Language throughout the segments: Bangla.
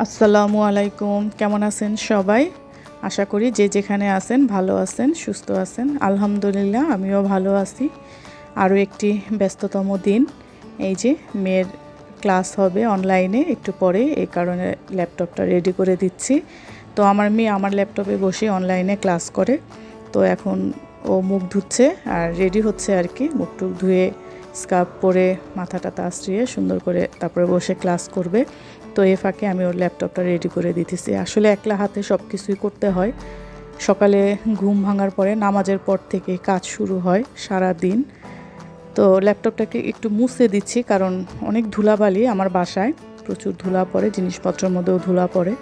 আসসালামু আলাইকুম, কেমন আছেন সবাই? আশা করি যে যেখানে আছেন ভালো আছেন, সুস্থ আছেন। আলহামদুলিল্লাহ আমিও ভালো আছি। আরও একটি ব্যস্ততম দিন। এই যে মেয়ের ক্লাস হবে অনলাইনে একটু পরে, এই কারণে ল্যাপটপটা রেডি করে দিচ্ছি। তো আমার মেয়ে আমার ল্যাপটপে বসে অনলাইনে ক্লাস করে। তো এখন ও মুখ ধুচ্ছে আর রেডি হচ্ছে আর কি। মুখ টুক ধুয়ে স্কার্ফ পরে মাথা টাথা আশ্রিয়ে সুন্দর করে তারপরে বসে ক্লাস করবে। তো এ ফাঁকে আমি ওর ল্যাপটপটা রেডি করে দিতেছি। আসলে একলা হাতে সব কিছুই করতে হয়। সকালে ঘুম ভাঙার পরে নামাজের পর থেকে কাজ শুরু হয় সারা দিন। তো ল্যাপটপটাকে একটু মুছে দিচ্ছি, কারণ অনেক ধুলাবালি আমার বাসায়, প্রচুর ধুলা পড়ে, জিনিসপত্রের মধ্যেও ধুলা পড়ে।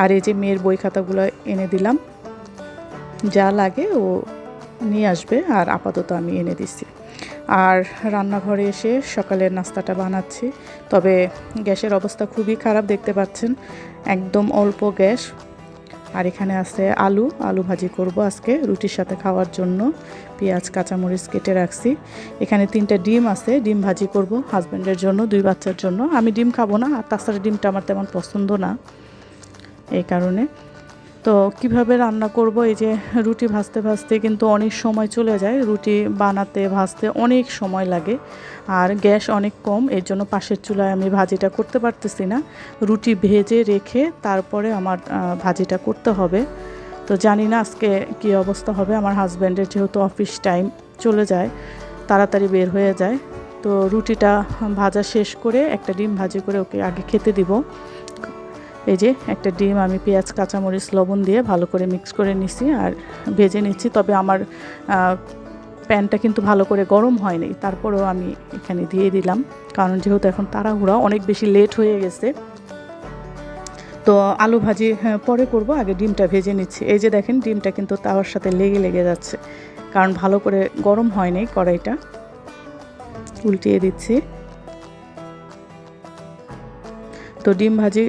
আর এই যে মেয়ের বই খাতাগুলো এনে দিলাম, যা লাগে ও নিয়ে আসবে, আর আপাতত আমি এনে দিচ্ছি। আর রান্নাঘরে এসে সকালের নাস্তাটা বানাচ্ছি। তবে গ্যাসের অবস্থা খুবই খারাপ, দেখতে পাচ্ছেন, একদম অল্প গ্যাস। আর এখানে আছে আলু ভাজি করব আজকে রুটির সাথে খাওয়ার জন্য। পেঁয়াজ কাঁচামরিচ কেটে রাখছি। এখানে 3টা ডিম আছে, ডিম ভাজি করব হাজব্যান্ডের জন্য, 2 বাচ্চার জন্য। আমি ডিম খাবো না, আর তাছাড়া ডিমটা আমার তেমন পছন্দ না, এই কারণে। তো কিভাবে রান্না করব, এই যে রুটি ভাজতে ভাজতে কিন্তু অনেক সময় চলে যায়, রুটি বানাতে ভাজতে অনেক সময় লাগে, আর গ্যাস অনেক কম, এর জন্য পাশের চুলায় আমি ভাজিটা করতে পারতেছি না। রুটি ভেজে রেখে তারপরে আমার ভাজিটা করতে হবে। তো জানি না আজকে কী অবস্থা হবে। আমার হাজব্যান্ডের যেহেতু অফিস টাইম চলে যায়, তাড়াতাড়ি বের হয়ে যায়। তো রুটিটা ভাজা শেষ করে একটা ডিম ভাজি করে ওকে আগে খেতে দিব। এই যে একটা ডিম আমি পেঁয়াজ কাঁচামরিচ লবণ দিয়ে ভালো করে মিক্স করে নিছি আর ভেজে নিচ্ছি। তবে আমার প্যানটা কিন্তু ভালো করে গরম হয়নি, তারপরেও আমি এখানে দিয়ে দিলাম, কারণ যেহেতু এখন তাড়াহুড়া, অনেক বেশি লেট হয়ে গেছে। তো আলু ভাজি পরে করব, আগে ডিমটা ভেজে নিচ্ছি। এই যে দেখেন ডিমটা কিন্তু তাওয়ার সাথে লেগে যাচ্ছে, কারণ ভালো করে গরম হয়নি কড়াইটা। উল্টিয়ে দিচ্ছি। তো ডিম ভাজি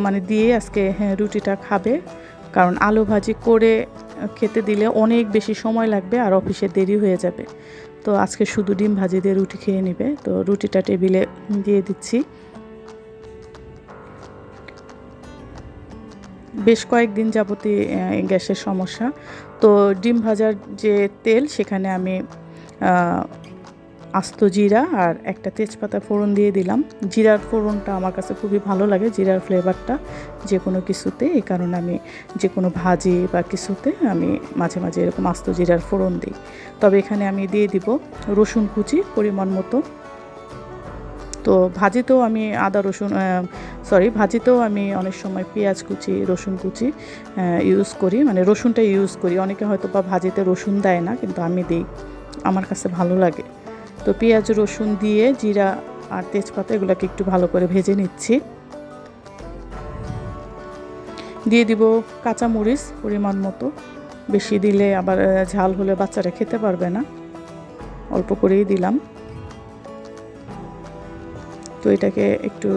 মানে দিয়ে আজকে রুটিটা খাবে, কারণ আলু ভাজি করে খেতে দিলে অনেক বেশি সময় লাগবে আর অফিসে দেরি হয়ে যাবে। তো আজকে শুধু ডিম ভাজি দিয়ে রুটি খেয়ে নেবে। তো রুটিটা টেবিলে দিয়ে দিচ্ছি। বেশ কয়েকদিন যাবতই গ্যাসের সমস্যা। তো ডিম ভাজার যে তেল, সেখানে আমি আস্ত জিরা আর একটা তেজপাতা ফোড়ন দিয়ে দিলাম। জিরার ফোড়নটা আমার কাছে খুবই ভালো লাগে, জিরার ফ্লেভারটা যে কোনো কিছুতে, এই কারণে আমি যে কোনো ভাজি বা কিছুতে আমি মাঝে মাঝে এরকম আস্ত জিরার ফোড়ন দিই। তবে এখানে আমি দিয়ে দিব রসুন কুচি পরিমাণ মতো। তো ভাজিতেও আমি ভাজিতেও আমি অনেক সময় পেঁয়াজ কুচি রসুন কুচি ইউজ করি, মানে রসুনটা ইউজ করি। অনেকে হয়তো বা ভাজিতে রসুন দেয় না, কিন্তু আমি দিই, আমার কাছে ভালো লাগে। তো পেঁয়াজ রসুন দিয়ে জিরা আর তেজপাতা এগুলোকে একটু ভালো করে ভেজে নিচ্ছি। দিয়ে দিব কাঁচামরিচ পরিমাণ মতো, বেশি দিলে আবার ঝাল হলে বাচ্চারা খেতে পারবে না, অল্প করেই দিলাম। তো এটাকে একটু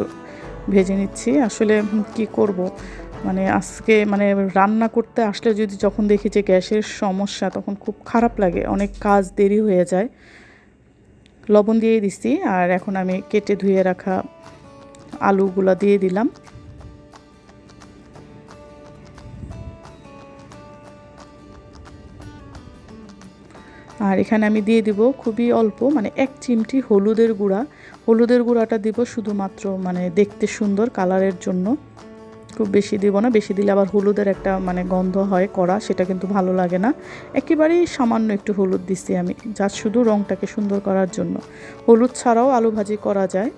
ভেজে নিচ্ছি। আসলে কি করব, মানে আজকে মানে রান্না করতে আসলে যদি যখন দেখি যে গ্যাসের সমস্যা, তখন খুব খারাপ লাগে, অনেক কাজ দেরি হয়ে যায়। লবণ দিয়ে দিছি, আর এখন আমি কেটে ধুয়ে রাখা আলুগুলো দিয়ে দিলাম। আর এখানে আমি দিয়ে দিব খুবই অল্প, মানে 1 চিমটি হলুদের গুঁড়া। হলুদের গুঁড়াটা দিব শুধুমাত্র মানে দেখতে সুন্দর, কালারের জন্য। খুব বেশি দিব না, বেশি দিলে আবার হলুদের একটা মানে গন্ধ হয় কড়া, সেটা কিন্তু ভালো লাগে না। একেবারেই সামান্য একটু হলুদ দিচ্ছি আমি, যা শুধু রঙটাকে সুন্দর করার জন্য। হলুদ ছাড়াও আলু ভাজি করা যায়,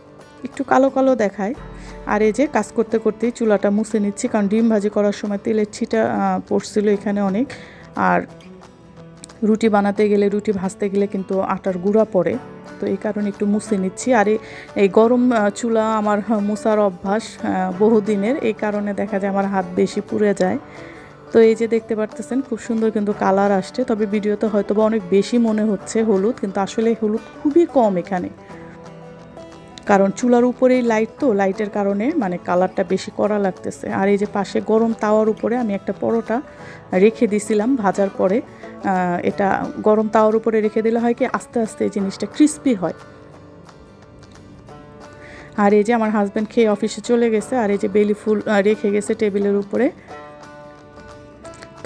একটু কালো কালো দেখায়। আর এই যে কাজ করতে করতেই চুলাটা মুছে নিচ্ছি, কারণ ডিম ভাজি করার সময় তেলের ছিটা পড়ছিল এখানে অনেক। আর রুটি বানাতে গেলে, রুটি ভাজতে গেলে কিন্তু আটার গুঁড়া পড়ে, তো এই কারণে একটু মুছে নিচ্ছি। আর এই গরম চুলা আমার মুছার অভ্যাস বহুদিনের, এই কারণে দেখা যায় আমার হাত বেশি পুড়ে যায়। তো এই যে দেখতে পারতেছেন খুব সুন্দর কিন্তু কালার আসছে। তবে ভিডিওতে হয়তো বা অনেক বেশি মনে হচ্ছে হলুদ, কিন্তু আসলে হলুদ খুবই কম এখানে, কারণ চুলার উপরেই লাইট, তো লাইটের কারণে মানে কালারটা বেশি কড়া লাগতেছে। আর এই যে পাশে গরম তাওয়ার উপরে আমি একটা পরোটা রেখে দিছিলাম ভাজার পরে। এটা গরম তাওয়ার উপরে রেখে দিলে হয় কি, আস্তে আস্তে এই জিনিসটা ক্রিস্পি হয়। আর এই যে আমার হাজব্যান্ড খেয়ে অফিসে চলে গেছে, আর এই যে বেলি ফুল রেখে গেছে টেবিলের উপরে।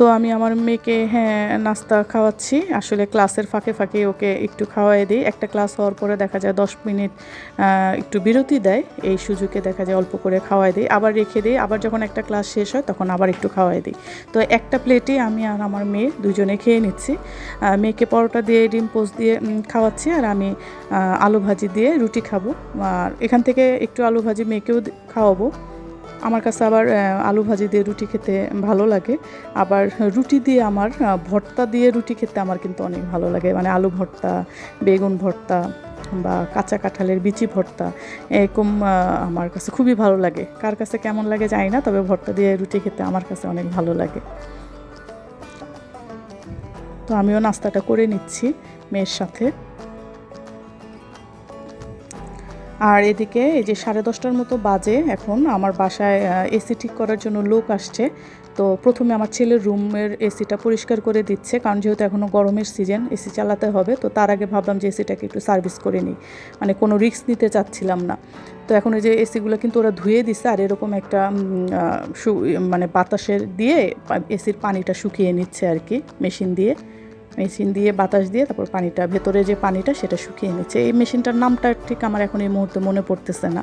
তো আমি আমার মেয়েকে নাস্তা খাওয়াচ্ছি, আসলে ক্লাসের ফাঁকে ফাঁকে ওকে একটু খাওয়াই দিই। একটা ক্লাস হওয়ার পরে দেখা যায় 10 মিনিট একটু বিরতি দেয়, এই সুযোগে দেখা যায় অল্প করে খাওয়াই দিই, আবার রেখে দিই, আবার যখন একটা ক্লাস শেষ হয় তখন আবার একটু খাওয়াই দিই। তো একটা প্লেটে আমি আর আমার মেয়ে দুজনে খেয়ে নিচ্ছি। মেয়েকে পরোটা দিয়ে ডিম পোস্ট দিয়ে খাওয়াচ্ছি, আর আমি আলু ভাজি দিয়ে রুটি খাবো। আর এখান থেকে একটু আলু ভাজি মেয়েকেও খাওয়াবো। আমার কাছে আবার আলু ভাজি দিয়ে রুটি খেতে ভালো লাগে, আবার রুটি দিয়ে আমার ভর্তা দিয়ে রুটি খেতে আমার কিন্তু অনেক ভালো লাগে, মানে আলু ভর্তা, বেগুন ভর্তা বা কাঁচা কাঁঠালের বিচি ভর্তা, এরকম আমার কাছে খুবই ভালো লাগে। কার কাছে কেমন লাগে জানি না, তবে ভর্তা দিয়ে রুটি খেতে আমার কাছে অনেক ভালো লাগে। তো আমিও নাস্তাটা করে নিচ্ছি মেয়ের সাথে। আর এদিকে এই যে 10:30টার মতো বাজে, এখন আমার বাসায় এসি ঠিক করার জন্য লোক আসছে। তো প্রথমে আমার ছেলের রুমের এসিটা পরিষ্কার করে দিচ্ছে, কারণ যেহেতু এখনও গরমের সিজন, এসি চালাতে হবে। তো তার আগে ভাবলাম যে এসিটাকে একটু সার্ভিস করে নিই, মানে কোনো রিস্ক নিতে চাচ্ছিলাম না। তো এখন এই যে এসিগুলো কিন্তু ওরা ধুয়ে দিচ্ছে, আর এরকম একটা মানে বাতাসের দিয়ে এসির পানিটা শুকিয়ে নিচ্ছে আর কি, মেশিন দিয়ে বাতাস দিয়ে তারপর পানিটা, ভেতরে যে পানিটা সেটা শুকিয়ে নিচ্ছে। এই মেশিনটার নামটা ঠিক আমার এখন এই মুহূর্তে মনে পড়তেছে না।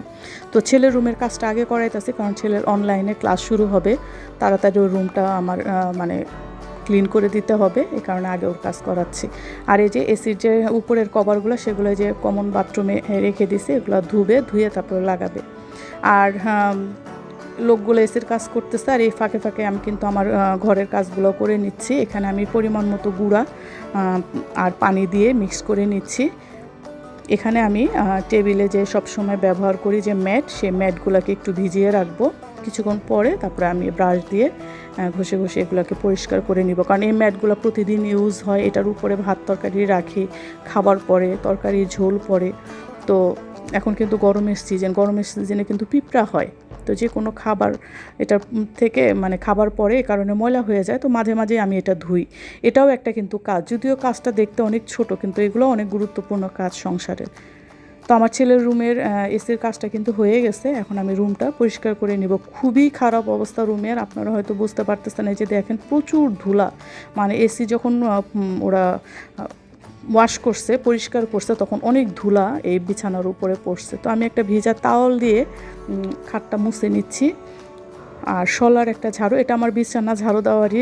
তো ছেলের রুমের কাজটা আগে করাইতেছি, কারণ ছেলের অনলাইনে ক্লাস শুরু হবে, তাড়াতাড়ি ওর রুমটা আমার মানে ক্লিন করে দিতে হবে, এই কারণে আগে ওর কাজ করাচ্ছি। আর এই যে এসির যে উপরের কভারগুলো, সেগুলো যে কমন বাথরুমে রেখে দিছে, এগুলো ধুয়ে তারপর লাগাবে। আর লোকগুলো এসির কাজ করতেছে, আর এই ফাঁকে ফাঁকে আমি কিন্তু আমার ঘরের কাজগুলো করে নিচ্ছি। এখানে আমি পরিমাণ মতো গুঁড়া আর পানি দিয়ে মিক্স করে নিচ্ছি। এখানে আমি টেবিলে যে সব সময় ব্যবহার করি যে ম্যাট, সেই ম্যাটগুলোকে একটু ভিজিয়ে রাখবো, কিছুক্ষণ পরে তারপরে আমি ব্রাশ দিয়ে ঘষে এগুলোকে পরিষ্কার করে নিব, কারণ এই ম্যাটগুলো প্রতিদিন ইউজ হয়। এটার উপরে ভাত তরকারি রাখি, খাবার পরে, তরকারি ঝোল পরে। তো এখন কিন্তু গরমের সিজনে কিন্তু পিঁপড়া হয়, তো যে কোনো খাবার এটা থেকে মানে খাবার পরে এই কারণে ময়লা হয়ে যায়। তো মাঝে মাঝে আমি এটা ধুই, এটাও একটা কিন্তু কাজ, যদিও কাজটা দেখতে অনেক ছোট, কিন্তু এগুলো অনেক গুরুত্বপূর্ণ কাজ সংসারের। তো আমার ছেলের রুমের এসির কাজটা কিন্তু হয়ে গেছে, এখন আমি রুমটা পরিষ্কার করে নিব। খুবই খারাপ অবস্থা রুমের, আপনারা হয়তো বুঝতে পারতেছেন, এই যে দেখেন প্রচুর ধুলা, মানে এসি যখন ওরা ওয়াশ করছে, পরিষ্কার করছে, তখন অনেক ধুলা এই বিছানার উপরে পড়ছে। তো আমি একটা ভেজা তাওয়াল দিয়ে খাটটা মুছে নিচ্ছি। আর শলার একটা ঝাড়ু, এটা আমার বিছানা ঝাড়ু দেওয়ারই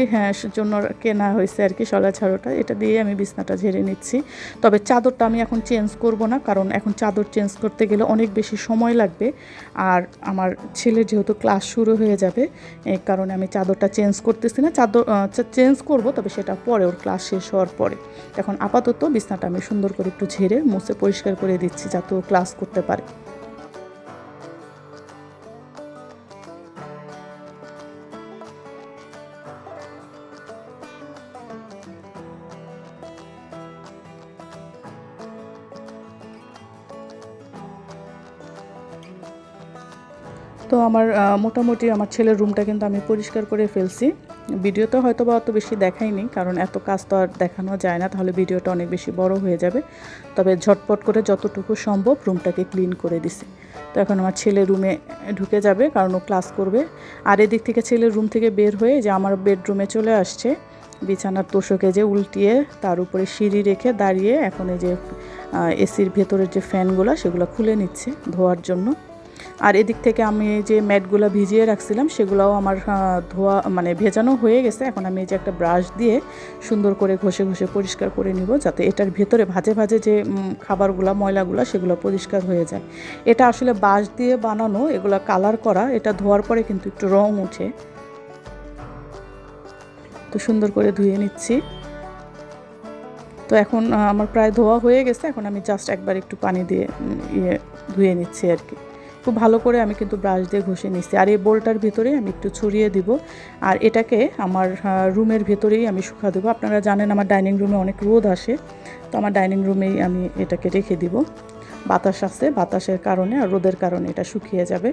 জন্য কেনা হয়েছে আর কি, শলার ঝাড়ুটা, এটা দিয়ে আমি বিছানাটা ঝেড়ে নিচ্ছি। তবে চাদরটা আমি এখন চেঞ্জ করব না, কারণ এখন চাদর চেঞ্জ করতে গেলে অনেক বেশি সময় লাগবে। আর আমার ছেলের যেহেতু ক্লাস শুরু হয়ে যাবে, এই কারণে আমি চাদরটা চেঞ্জ করতেছি না। চাদর চেঞ্জ করব, তবে সেটা পরে, ওর ক্লাস শেষ হওয়ার পরে। এখন আপাতত বিছানাটা আমি সুন্দর করে একটু ঝেড়ে মুছে পরিষ্কার করে দিচ্ছি, যাতে ও ক্লাস করতে পারে। তো আমার মোটামুটি আমার ছেলের রুমটা কিন্তু আমি পরিষ্কার করে ফেলছি। ভিডিওতে হয়তো বা অত বেশি দেখাইনি, কারণ এত কাজ তো আর দেখানো যায় না, তাহলে ভিডিওটা অনেক বেশি বড় হয়ে যাবে। তবে ঝটপট করে যতটুকু সম্ভব রুমটাকে ক্লিন করে দিছি। তো এখন আমার ছেলে রুমে ঢুকে যাবে, কারণ ও ক্লাস করবে। আর এদিক থেকে ছেলের রুম থেকে বের হয়ে যে আমার বেডরুমে চলে আসছে, বিছানার তোষকে যে উল্টিয়ে তার উপরে সিঁড়ি রেখে দাঁড়িয়ে এখন এই যে এসির ভেতরের যে ফ্যানগুলো সেগুলো খুলে নিচ্ছে ধোয়ার জন্য। আর এদিক থেকে আমি যে ম্যাটগুলো ভিজিয়ে রাখছিলাম সেগুলোও আমার ধোয়া মানে ভেজানো হয়ে গেছে। এখন আমি এই যে একটা ব্রাশ দিয়ে সুন্দর করে ঘষে পরিষ্কার করে নিব, যাতে এটার ভেতরে ভাজে যে খাবারগুলো, ময়লাগুলো, সেগুলো পরিষ্কার হয়ে যায়। এটা আসলে বাঁশ দিয়ে বানানো, এগুলো কালার করা, এটা ধোয়ার পরে কিন্তু একটু রং উঠে। তো সুন্দর করে ধুয়ে নিচ্ছি। তো এখন আমার প্রায় ধোয়া হয়ে গেছে, এখন আমি জাস্ট একবার একটু পানি দিয়ে ধুয়ে নিচ্ছি আর কি। খুব ভালো করে আমি কিন্তু ব্রাশ দিয়ে ঘষে নিচ্ছি। আর এই বোলটার ভিতরে আমি একটু ছড়িয়ে দিব, আর এটাকে আমার রুমের ভেতরেই আমি শুকা দেবো। আপনারা জানেন আমার ডাইনিং রুমে অনেক রোদ আসে, তো আমার ডাইনিং রুমেই আমি এটাকে রেখে দিব। বাতাস আসে, বাতাসের কারণে আর রোদের কারণে এটা শুকিয়ে যাবে।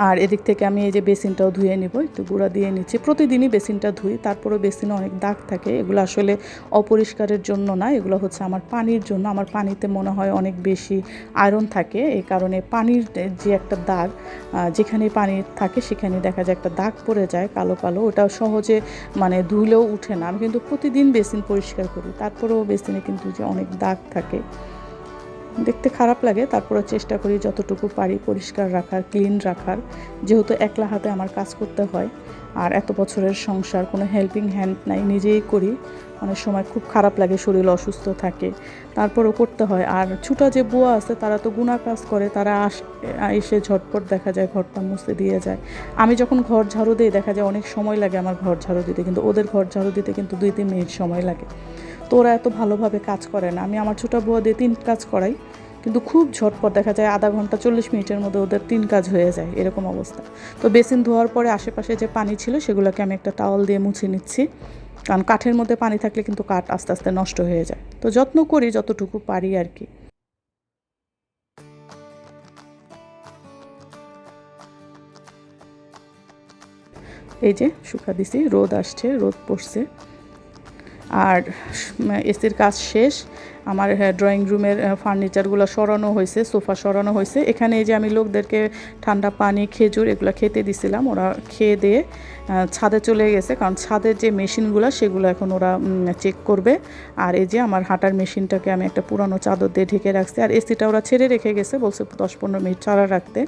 আর এদিক থেকে আমি এই যে বেসিনটাও ধুয়ে নিব, একটু গুঁড়া দিয়ে নিচ্ছি। প্রতিদিনই বেসিনটা ধুই, তারপরেও বেসিনে অনেক দাগ থাকে। এগুলো আসলে অপরিষ্কারের জন্য না, এগুলো হচ্ছে আমার পানির জন্য। আমার পানিতে মনে হয় অনেক বেশি আয়রন থাকে, এই কারণে পানির যে একটা দাগ, যেখানে পানি থাকে সেখানে দেখা যায় একটা দাগ পড়ে যায় কালো কালো, ওটা সহজে মানে ধুলেও উঠে না। আমি কিন্তু প্রতিদিন বেসিন পরিষ্কার করি, তারপরেও বেসিনে কিন্তু যে অনেক দাগ থাকে, দেখতে খারাপ লাগে। তারপরে চেষ্টা করি যতটুকু পারি পরিষ্কার রাখার, ক্লিন রাখার, যেহেতু একলা হাতে আমার কাজ করতে হয়। আর এত বছরের সংসার, কোনো হেল্পিং হ্যান্ড নাই, নিজেই করি। অনেক সময় খুব খারাপ লাগে, শরীর অসুস্থ থাকে, তারপরেও করতে হয়। আর ছোটা যে বুয়া আছে তারা তো গুণা কাজ করে, তারা এসে ঝটপট দেখা যায় ঘরটা মুছে দিয়ে যায়। আমি যখন ঘর ঝাড়ু দিই দেখা যায় অনেক সময় লাগে আমার ঘর ঝাড়ু দিতে, কিন্তু ওদের ঘর ঝাড়ু দিতে কিন্তু 2-3 মিনিট সময় লাগে। তো ওরা এত ভালোভাবে কাজ করে না। আমি আমার ছোটো বুয়া দিয়ে 3 কাজ করাই, কিন্তু খুব ঝটপট দেখা যায় আধা ঘন্টা 40 মিনিটের মধ্যে ওদের 3 কাজ হয়ে যায়, এরকম অবস্থা। তো বেসিন ধোয়ার পরে আশেপাশে যে পানি ছিল সেগুলোকে আমি একটা টাওয়াল দিয়ে মুছে নিচ্ছি, কারণ কাঠের মধ্যে পানি থাকলে কিন্তু কাঠ আস্তে আস্তে নষ্ট হয়ে যায়। তো যত্ন করি যতটুকু পারি আর কি। এই যে শুকা দিছি, রোদ আসছে, রোদ পড়ছে। আর এসির কাজ শেষ। আমার ড্রয়িং রুমের ফার্নিচারগুলো সরানো হয়েছে, সোফা সরানো হয়েছে। এখানে এই যে আমি লোকদেরকে ঠান্ডা পানি, খেজুর এগুলো খেতে দিছিলাম, ওরা খেয়ে দিয়ে ছাদে চলে গেছে, কারণ ছাদের যে মেশিনগুলো সেগুলো এখন ওরা চেক করবে। আর এই যে আমার হাঁটার মেশিনটাকে আমি একটা পুরানো চাদর দিয়ে ঢেকে রাখছি। আর এসিটা ওরা ছেড়ে রেখে গেছে, বলছে 10-15 মিনিট ছাড়া রাখতে।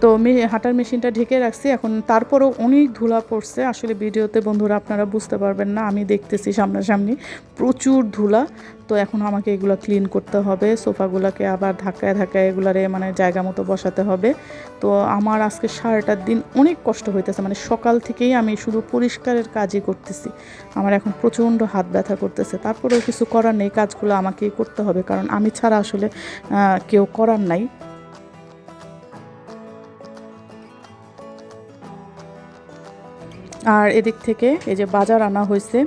তো হাঁটার মেশিনটা ঢেকে রাখছি। এখন তারপরেও অনেক ধুলা পড়ছে, আসলে ভিডিওতে বন্ধুরা আপনারা বুঝতে পারবেন না, আমি দেখতেছি সামনাসামনি প্রচুর ধুলা। তো এখন আমাকে এগুলো ক্লিন করতে হবে, সোফাগুলোকে আবার ধাক্কায় ধাক্কায় এগুলারে মানে জায়গা মতো বসাতে হবে। তো আমার আজকে সারাটা দিন অনেক কষ্ট হইতেছে, মানে সকাল থেকেই আমি শুধু পরিষ্কারের কাজই করতেছি। আমার এখন প্রচণ্ড হাত ব্যথা করতেছে, তারপরেও কিছু করার নেই, কাজগুলো আমাকেই করতে হবে, কারণ আমি ছাড়া আসলে কেউ করার নাই। আর এদিক থেকে এই যে বাজার আনা হয়েছে।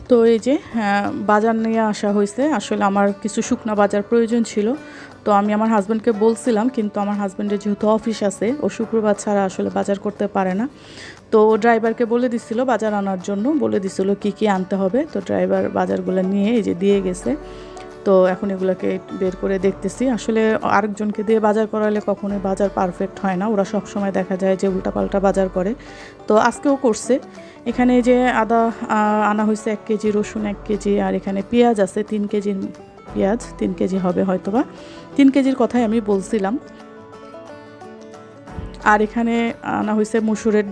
তো এই যে বাজার নিয়ে আসা হয়েছে। আসলে আমার কিছু শুকনা বাজার প্রয়োজন ছিল, তো আমি আমার হাজব্যান্ডকে বলছিলাম, কিন্তু আমার হাজব্যান্ডের যেহেতু অফিস আছে, ও শুক্রবার ছাড়া আসলে বাজার করতে পারে না। তো ড্রাইভারকে বলে দিছিল বাজার আনার জন্য, বলে দিছিল কি কি আনতে হবে। তো ড্রাইভার বাজারগুলো নিয়ে এই যে দিয়ে গেছে। তো এখন এগুলোকে বের করে দেখতেছি। আসলে আরেকজনকে দিয়ে বাজার করালে কখনোই বাজার পারফেক্ট হয় না, ওরা সব সময় দেখা যায় যে উল্টাপাল্টা বাজার করে। তো আজকেও করছে। এখানে যে আদা আনা হয়েছে 1 কেজি, রসুন 1 কেজি, আর এখানে পেঁয়াজ আছে 3 কেজি, পেঁয়াজ 3 কেজি হবে হয়তোবা, 3 কেজির কথাই আমি বলছিলাম। আর এখানে আনা হয়েছে মুসুরের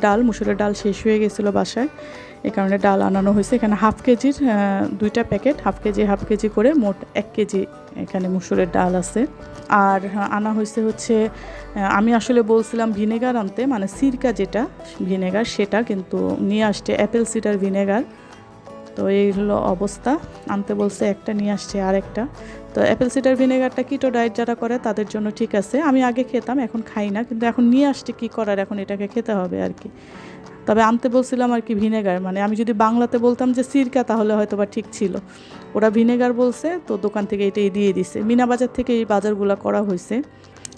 ডাল শেষ হয়ে গেছিলো বাসায়, এই কারণে ডাল আনানো হয়েছে। এখানে হাফ কেজির 2টা প্যাকেট, হাফ কেজি করে মোট 1 কেজি এখানে মুসুরের ডাল আছে। আর আনা হয়েছে হচ্ছে, আমি আসলে বলছিলাম ভিনেগার আনতে, মানে সিরকা যেটা ভিনেগার সেটা, কিন্তু নিয়ে আসছে অ্যাপেল সিডার ভিনেগার। তো এই হলো অবস্থা, আনতে বলছে একটা, নিয়ে আসছে আর একটা। তো অ্যাপেল সিডার ভিনেগারটা কিটো ডায়েট যারা করে তাদের জন্য ঠিক আছে, আমি আগে খেতাম, এখন খাই না, কিন্তু এখন নিয়ে আসছে কী করার, এখন এটাকে খেতে হবে আর কি। তবে আনতে বলছিলাম আর কি ভিনেগার, মানে আমি যদি বাংলাতে বলতাম যে সিরকা তাহলে হয়তো বা ঠিক ছিল, ওরা ভিনেগার বলছে, তো দোকান থেকে এটাই দিয়ে দিছে। মিনা বাজার থেকে এই বাজারগুলো করা হয়েছে।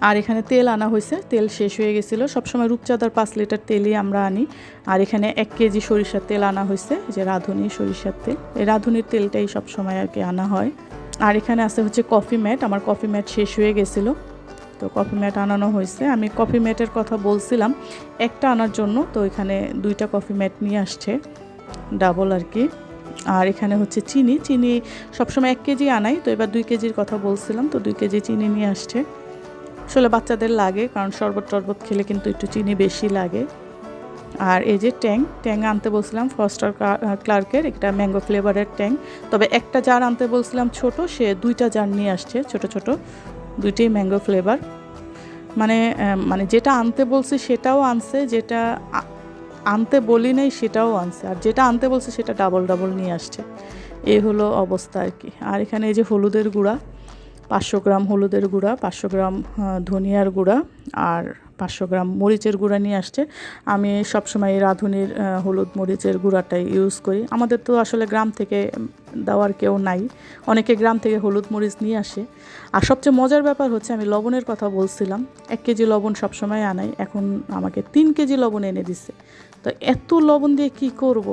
আর এখানে তেল আনা হয়েছে, তেল শেষ হয়ে গেছিলো। সবসময় রূপচাঁদার 5 লিটার তেলই আমরা আনি। আর এখানে 1 কেজি সরিষার তেল আনা হয়েছে, যে রাঁধুনি সরিষার তেল, এই রাঁধুনির তেলটাই সবসময় আর কি আনা হয়। আর এখানে আছে হচ্ছে কফি ম্যাট, আমার কফি ম্যাট শেষ হয়ে গেছিলো, তো কফি ম্যাট আনানো হয়েছে। আমি কফি ম্যাটের কথা বলছিলাম একটা আনার জন্য, তো এখানে 2টা কফি ম্যাট নিয়ে আসছে, ডাবল আর কি। আর এখানে হচ্ছে চিনি সবসময় 1 কেজি আনাই, তো এবার 2 কেজির কথা বলছিলাম, তো 2 কেজি চিনি নিয়ে আসছে। আসলে বাচ্চাদের লাগে, কারণ শরবত খেলে কিন্তু একটু চিনি বেশি লাগে। আর এই যে ট্যাং আনতে বলছিলাম ফস্টার ক্লার্কের, একটা ম্যাঙ্গো ফ্লেভারের ট্যাং। তবে একটা জার আনতে বলছিলাম ছোট, সে 2টা জার নিয়ে আসছে ছোট, 2টেই ম্যাঙ্গো ফ্লেভার। মানে যেটা আনতে বলছি সেটাও আনছে, যেটা আনতে বলি নাই সেটাও আনছে, আর যেটা আনতে বলছে সেটা ডাবল নিয়ে আসছে। এই হলো অবস্থা আর কি। আর এখানে এই যে হলুদের গুঁড়া, 500 গ্রাম হলুদের গুঁড়া, 500 গ্রাম ধনিয়ার গুঁড়া, আর 500 গ্রাম মরিচের গুঁড়া নিয়ে আসছে। আমি সবসময় রাঁধুনির হলুদ মরিচের গুঁড়াটাই ইউজ করি। আমাদের তো আসলে গ্রাম থেকে দেওয়ার কেউ নাই, অনেকে গ্রাম থেকে হলুদ মরিচ নিয়ে আসে। আর সবচেয়ে মজার ব্যাপার হচ্ছে আমি লবণের কথা বলছিলাম, 1 কেজি লবণ সবসময় আনাই, এখন আমাকে 3 কেজি লবণ এনে দিচ্ছে। তো এত লবণ দিয়ে কি করব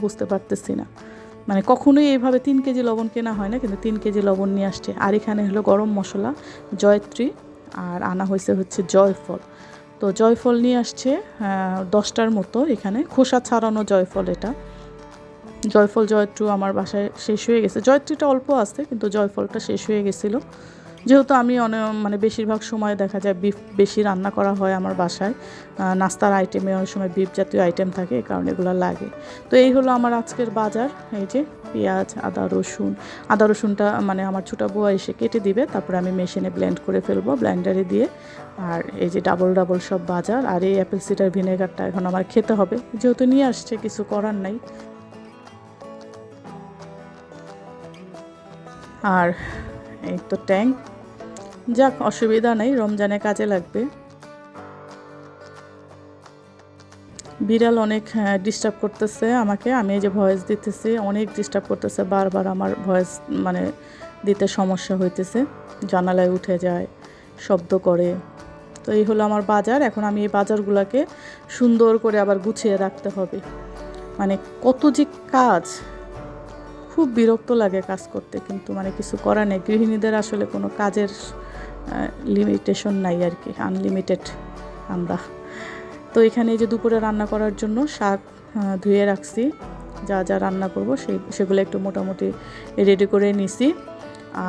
বুঝতে পারতেছি না, মানে কখনোই এইভাবে 3 কেজি লবণ কেনা হয় না, কিন্তু 3 কেজি লবণ নিয়ে আসছে। আর এখানে হলো গরম মশলা জয়ত্রী, আর আনা হচ্ছে জয়ফল। তো জয়ফল নিয়ে আসছে 10টার মতো, এখানে খোসা ছাড়ানো জয়ফল। এটা জয়ফল জয়ত্রী আমার বাসায় শেষ হয়ে গেছে, জয়ত্রীটা অল্প আছে কিন্তু জয়ফলটা শেষ হয়ে গেছিলো। যেহেতু আমি মানে বেশিরভাগ সময় দেখা যায় বিফ বেশি রান্না করা হয় আমার বাসায়, নাস্তার আইটেমে অনেক সময় বিফ জাতীয় আইটেম থাকে, এই কারণে এগুলো লাগে। তো এই হলো আমার আজকের বাজার। এই যে পেঁয়াজ, আদা রসুনটা মানে আমার ছোটো বুয়া এসে কেটে দিবে, তারপরে আমি মেশিনে ব্লেন্ড করে ফেলবো, ব্লেন্ডারে দিয়ে। আর এই যে ডাবল সব বাজার। আর এই অ্যাপেল সিডার ভিনেগারটা এখন আমার খেতে হবে, যেহেতু নিয়ে আসছে, কিছু করার নাই। আর এই তো ট্যাঙ্ক, যাক অসুবিধা নেই, রমজানে কাজে লাগবে। বিড়াল অনেক ডিস্টার্ব করতেছে আমাকে, আমি এই যে ভয়েস দিতেছি অনেক ডিস্টার্ব করতেছে, বারবার আমার ভয়েস মানে দিতে সমস্যা হইতেছে, জানালায় উঠে যায়, শব্দ করে। তো এই হলো আমার বাজার। এখন আমি এই বাজারগুলোকে সুন্দর করে আবার গুছিয়ে রাখতে হবে, মানে কত যে কাজ, খুব বিরক্ত লাগে কাজ করতে, কিন্তু মানে কিছু করার নেই। গৃহিণীদের আসলে কোনো কাজের লিমিটেশন নাই আর কি, আনলিমিটেড আমরা। তো এখানে যে দুপুরে রান্না করার জন্য শাক ধুয়ে রাখছি, যা যা রান্না করব সেগুলো একটু মোটামুটি রেডি করে নিছি।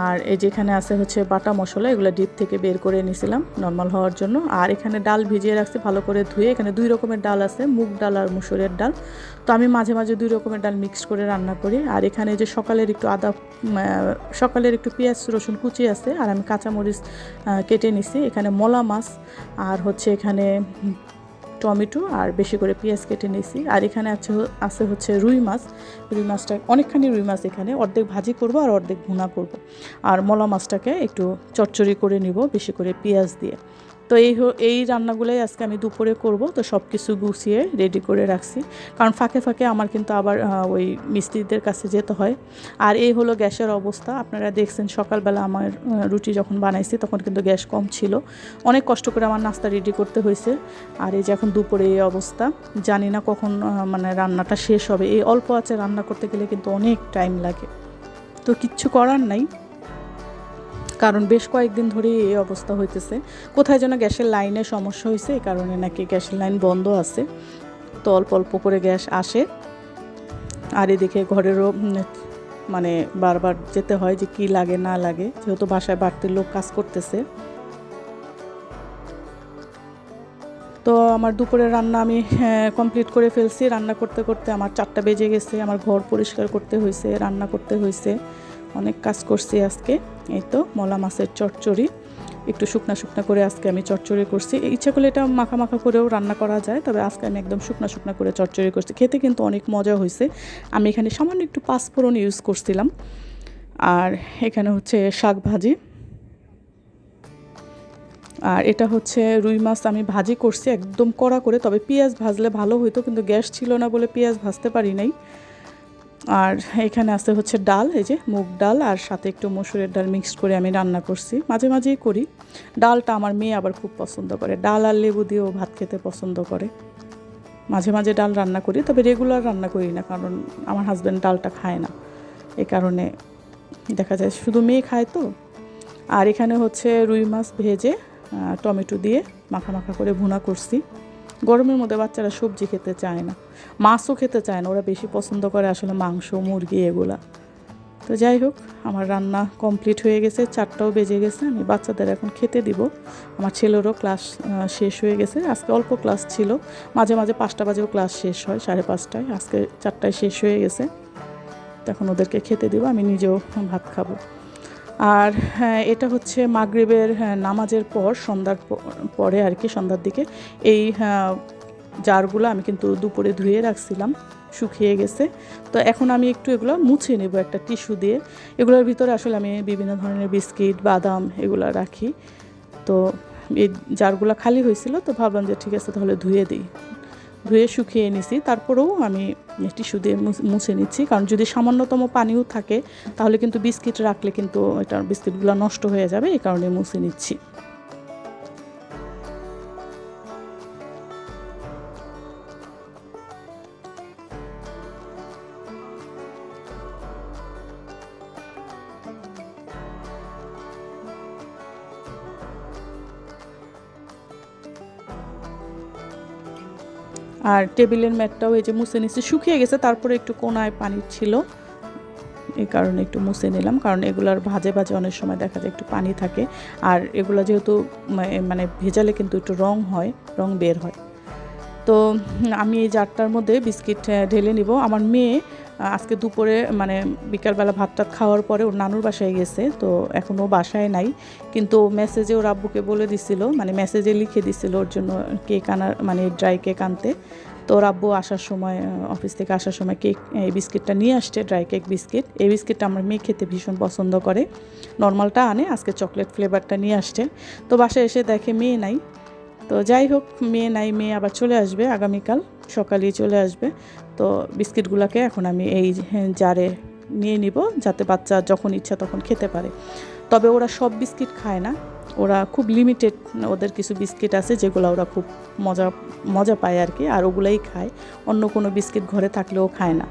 আর এই যেখানে আছে হচ্ছে বাটা মশলা, এগুলো ডিপ থেকে বের করে নিয়েছিলাম নর্মাল হওয়ার জন্য। আর এখানে ডাল ভিজিয়ে রাখছি ভালো করে ধুয়ে, এখানে 2 রকমের ডাল আছে, মুগ ডাল আর মুসুরের ডাল। তো আমি মাঝে মাঝে 2 রকমের ডাল মিক্সড করে রান্না করি। আর এখানে যে সকালের একটু পেঁয়াজ রসুন কুচি আছে, আর আমি কাঁচামরিচ কেটে নিছি। এখানে মলা মাছ, আর হচ্ছে এখানে টমেটো, আর বেশি করে পেঁয়াজ কেটে নিয়েছি। আর এখানে আছে হচ্ছে রুই মাছটা অনেকখানি রুই মাছ, এখানে অর্ধেক ভাজি করব আর অর্ধেক ভুনা করব। আর মলা মাছটাকে একটু চচ্চড়ি করে নিব বেশি করে পেঁয়াজ দিয়ে। তো এই রান্নাগুলোই আজকে আমি দুপুরে করব। তো সব কিছু গুছিয়ে রেডি করে রাখছি, কারণ ফাঁকে ফাঁকে আমার কিন্তু আবার ওই মিস্ত্রিদের কাছে যেতে হয়। আর এই হলো গ্যাসের অবস্থা, আপনারা দেখছেন সকালবেলা আমার রুটি যখন বানাইছি তখন কিন্তু গ্যাস কম ছিল, অনেক কষ্ট করে আমার নাস্তা রেডি করতে হয়েছে। আর এই যে এখন দুপুরে এই অবস্থা, জানি না কখন মানে রান্নাটা শেষ হবে। এই অল্প আছে রান্না করতে গেলে কিন্তু অনেক টাইম লাগে, তো কিচ্ছু করার নাই, কারণ বেশ কয়েকদিন ধরেই এই অবস্থা হইতেছে। কোথায় যেন গ্যাসের লাইনে সমস্যা হয়েছে, এই কারণে নাকি গ্যাসের লাইন বন্ধ আছে, তো অল্প অল্প করে গ্যাস আসে। আর এদিকে ঘরেরও মানে বারবার যেতে হয় যে কি লাগে না লাগে, যেহেতু বাসায় বাড়তি লোক কাজ করতেছে। তো আমার দুপুরের রান্না আমি কমপ্লিট করে ফেলছি। রান্না করতে করতে আমার 4টা বেজে গেছে, আমার ঘর পরিষ্কার করতে হয়েছে, রান্না করতে হয়েছে, অনেক কাজ করছি আজকে। এই তো মলা মাছের চচ্চড়ি, একটু শুকনা করে আজকে আমি চচ্চড়ি করছি। ইচ্ছা করলে এটা মাখা করেও রান্না করা যায়, তবে আজকে আমি একদম শুকনা করে চচ্চড়ি করছি, খেতে কিন্তু অনেক মজা হয়েছে। আমি এখানে সামান্য একটু পাঁচফোড়ন ইউজ করছিলাম। আর এখানে হচ্ছে শাক ভাজি, আর এটা হচ্ছে রুই মাছ আমি ভাজি করছি একদম কড়া করে, তবে পেঁয়াজ ভাজলে ভালো হইতো, কিন্তু গ্যাস ছিল না বলে পেঁয়াজ ভাজতে পারি নাই। আর এখানে আছে হচ্ছে ডাল, এই যে মুগ ডাল আর সাথে একটু মসুরের ডাল মিক্সড করে আমি রান্না করছি, মাঝে মাঝেই করি। ডালটা আমার মেয়ে আবার খুব পছন্দ করে, ডাল আর লেবু দিয়েও ভাত খেতে পছন্দ করে। মাঝে মাঝে ডাল রান্না করি, তবে রেগুলার রান্না করি না, কারণ আমার হাজব্যান্ড ডালটা খায় না, এই কারণে দেখা যায় শুধু মেয়ে খায় তো। আর এখানে হচ্ছে রুই মাছ ভেজে টমেটো দিয়ে মাখা করে ভুনা করছি। গরমের মধ্যে বাচ্চারা সবজি খেতে চায় না, মাছও খেতে চায় না, ওরা বেশি পছন্দ করে আসলে মাংস মুরগি এগুলা। তো যাই হোক, আমার রান্না কমপ্লিট হয়ে গেছে, 4টাও বেজে গেছে, আমি বাচ্চাদের এখন খেতে দিব। আমার ছেলেরও ক্লাস শেষ হয়ে গেছে, আজকে অল্প ক্লাস ছিল, মাঝে মাঝে 5টা বাজেও ক্লাস শেষ হয়, 5:30টায়, আজকে 4টায় শেষ হয়ে গেছে। তখন ওদেরকে খেতে দিব, আমি নিজেও ভাত খাবো। আর এটা হচ্ছে মাগরিবের নামাজের পর সন্ধ্যার পরে আর কি, সন্ধ্যার দিকে এই জারগুলো আমি কিন্তু দুপুরে ধুয়ে রাখছিলাম, শুকিয়ে গেছে। তো এখন আমি একটু এগুলো মুছে নেব একটা টিস্যু দিয়ে। এগুলোর ভিতরে আসলে আমি বিভিন্ন ধরনের বিস্কিট বাদাম এগুলো রাখি। তো এই জারগুলো খালি হয়েছিল, তো ভাবলাম যে ঠিক আছে তাহলে ধুয়ে দিই। ধুয়ে শুকিয়ে নিছি, তারপরেও আমি টিস্যু দিয়ে মুছে নিচ্ছি, কারণ যদি সামান্যতম পানিও থাকে তাহলে কিন্তু বিস্কিট রাখলে কিন্তু এটা বিস্কিটগুলো নষ্ট হয়ে যাবে, এই কারণে মুছে নিচ্ছি। আর টেবিলের ম্যাটটাও এই যে মুছে নিচ্ছি, শুকিয়ে গেছে, তারপরে একটু কোনায় পানি ছিল, এই কারণে একটু মুছে নিলাম, কারণ এগুলার ভাজে ভাজে অনেক সময় দেখা যায় একটু পানি থাকে, আর এগুলো যেহেতু মানে ভেজালে কিন্তু একটু রং হয়, রং বের হয়। তো আমি এই জারটার মধ্যে বিস্কিট ঢেলে নিব। আমার মেয়ে আজকে দুপুরে মানে বিকালবেলা ভাত টাত খাওয়ার পরে ওর নানুর বাসায় গেছে, তো এখনও বাসায় নাই, কিন্তু মেসেজে ওর আব্বুকে বলে দিছিল, মানে মেসেজে লিখে দিছিল ওর জন্য কেক আনার, মানে ড্রাই কেক আনতে। তো ওর আব্বু আসার সময়, অফিস থেকে আসার সময় কেক, এই বিস্কিটটা নিয়ে আসছে, ড্রাই কেক বিস্কিট। এই বিস্কিটটা আমার মেয়ে খেতে ভীষণ পছন্দ করে, নর্মালটা আনে, আজকে চকলেট ফ্লেভারটা নিয়ে আসছে। তো বাসায় এসে দেখে মেয়ে নাই। তো যাই হোক, মেয়ে নাই, মেয়ে আবার চলে আসবে আগামীকাল সকালেই চলে আসবে। তো বিস্কিটগুলোকে এখন আমি এই জারে নিয়ে নিব, যাতে বাচ্চা যখন ইচ্ছা তখন খেতে পারে। তবে ওরা সব বিস্কিট খায় না, ওরা খুব লিমিটেড, ওদের কিছু বিস্কিট আছে যেগুলো ওরা খুব মজা পায় আর কি, আর ওগুলাই খায়। অন্য কোনো বিস্কিট ঘরে থাকলেও খায় না।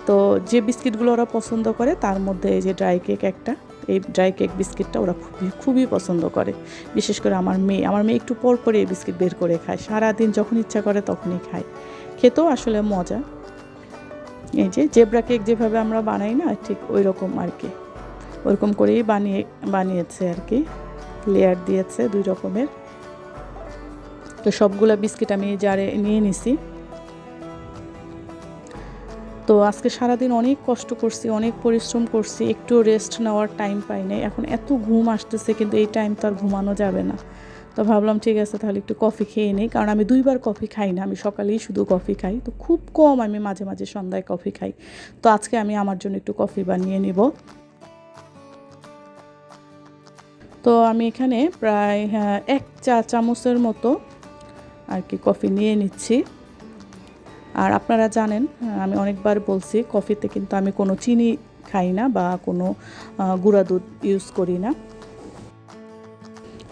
তো যে বিস্কিটগুলো ওরা পছন্দ করে তার মধ্যে এই যে ড্রাই কেক একটা, এই ড্রাই কেক বিস্কিটটা ওরা খুবই পছন্দ করে। বিশেষ করে আমার মেয়ে একটু পর পরে এই বিস্কিট বের করে খায়, সারাদিন যখন ইচ্ছা করে তখনই খায়, খেতেও আসলে মজা। এই যে জেব্রা কেক যেভাবে আমরা বানাই না, ঠিক ওই রকম আর কি, ওরকম করেই বানিয়েছে আর কি, লেয়ার দিয়েছে 2 রকমের। তো সবগুলো বিস্কিট আমি জারে নিয়ে নিছি। তো আজকে সারাদিন অনেক কষ্ট করছি, অনেক পরিশ্রম করছি, একটু রেস্ট নেওয়ার টাইম পাই নাই। এখন এত ঘুম আসতেছে, কিন্তু এই টাইম তো আর ঘুমানো যাবে না। তো ভাবলাম ঠিক আছে তাহলে একটু কফি খেয়ে নিই, কারণ আমি 2 বার কফি খাই না, আমি সকালেই শুধু কফি খাই, তো খুব কম আমি মাঝে মাঝে সন্ধ্যায় কফি খাই। তো আজকে আমি আমার জন্য একটু কফি বানিয়ে নিব। তো আমি এখানে প্রায় 1 চা চামচের মতো আর কি কফি নিয়ে নিচ্ছি। আর আপনারা জানেন, আমি অনেকবার বলছি, কফিতে কিন্তু আমি কোনো চিনি খাই না বা কোনো গুঁড়া দুধ ইউজ করি না।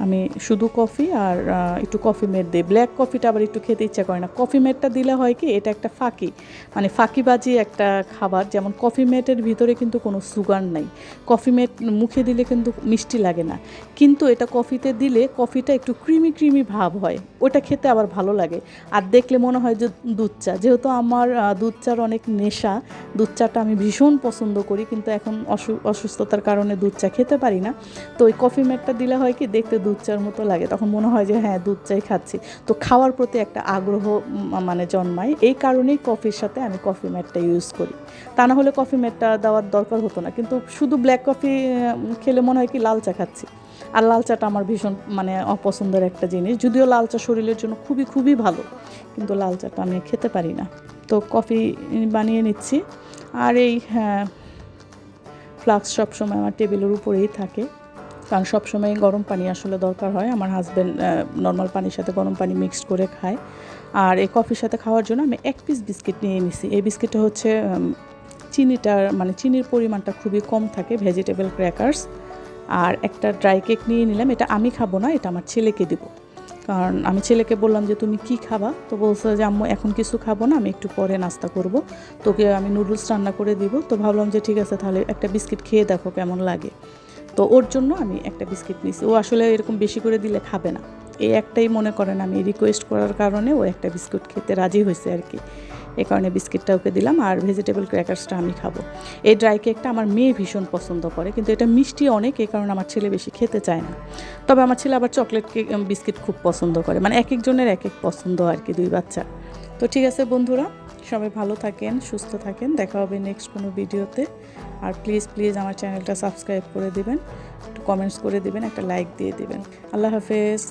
আমি শুধু কফি আর একটু কফি মেট দিই। ব্ল্যাক কফিটা আবার একটু খেতে ইচ্ছা করে না। কফি মেটটা দিলে হয় কি, এটা একটা ফাঁকি, মানে ফাঁকিবাজি একটা খাবার। যেমন কফি মেটের ভিতরে কিন্তু কোনো সুগার নাই, কফি মেট মুখে দিলে কিন্তু মিষ্টি লাগে না, কিন্তু এটা কফিতে দিলে কফিটা একটু ক্রিমি ভাব হয়, ওটা খেতে আবার ভালো লাগে। আর দেখলে মনে হয় যে দুধ চা, যেহেতু আমার দুধ চার অনেক নেশা, দুধ চাটা আমি ভীষণ পছন্দ করি, কিন্তু এখন অসুস্থতার কারণে দুধ চা খেতে পারি না। তো ওই কফি মেটটা দিলে হয় কি, দেখতে দুধ চার মতো লাগে, তখন মনে হয় যে হ্যাঁ দুধ চাই খাচ্ছি, তো খাওয়ার প্রতি একটা আগ্রহ মানে জন্মায়। এই কারণেই কফির সাথে আমি কফি ম্যাটটা ইউজ করি, তা না হলে কফি ম্যাটটা দেওয়ার দরকার হতো না। কিন্তু শুধু ব্ল্যাক কফি খেলে মনে হয় কি লাল চা খাচ্ছি, আর লাল চাটা আমার ভীষণ মানে অপছন্দের একটা জিনিস, যদিও লাল চা শরীরের জন্য খুবই ভালো, কিন্তু লাল চাটা আমি খেতে পারি না। তো কফি বানিয়ে নিচ্ছি। আর এই ফ্লাক্স সবসময় আমার টেবিলের উপরেই থাকে, কারণ সবসময় গরম পানি আসলে দরকার হয়। আমার হাজব্যান্ড নর্মাল পানির সাথে গরম পানি মিক্সড করে খায়। আর এই কফির সাথে খাওয়ার জন্য আমি 1 পিস বিস্কিট নিয়ে নিছি। এই বিস্কিটটা হচ্ছে চিনির পরিমাণটা খুবই কম থাকে, ভেজিটেবল ক্র্যাকার্স। আর একটা ড্রাই কেক নিয়ে নিলাম, এটা আমি খাবো না, এটা আমার ছেলেকে দিব, কারণ আমি ছেলেকে বললাম যে তুমি কি খাবা, তো বলছে যে আম্মু এখন কিছু খাবো না, আমি একটু পরে নাস্তা করব, তোকে আমি নুডলস রান্না করে দিব। তো ভাবলাম যে ঠিক আছে তাহলে একটা বিস্কিট খেয়ে দেখো কেমন লাগে। তো ওর জন্য আমি একটা বিস্কিট নিয়েছি, ও আসলে এরকম বেশি করে দিলে খাবে না, এই একটাই মনে করেন আমি রিকোয়েস্ট করার কারণে ও একটা বিস্কুট খেতে রাজি হয়েছে আর কি, এই কারণে বিস্কিটটা ওকে দিলাম। আর ভেজিটেবল ক্র্যাকার্সটা আমি খাবো। এই ড্রাই কেকটা আমার মেয়ে ভীষণ পছন্দ করে, কিন্তু এটা মিষ্টি অনেক, এই কারণে আমার ছেলে বেশি খেতে চায় না। তবে আমার ছেলে আবার চকলেট কেক বিস্কিট খুব পছন্দ করে, মানে এক একজনের এক এক পছন্দ আর কি, 2 বাচ্চা। তো ঠিক আছে বন্ধুরা, সবাই ভালো থাকেন, সুস্থ থাকেন, দেখা হবে নেক্সট কোনো ভিডিওতে। আর প্লিজ আমার চ্যানেলটা সাবস্ক্রাইব করে দিবেন, একটু কমেন্টস করে দিবেন, একটা লাইক দিয়ে দিবেন। আল্লাহ হাফেজ।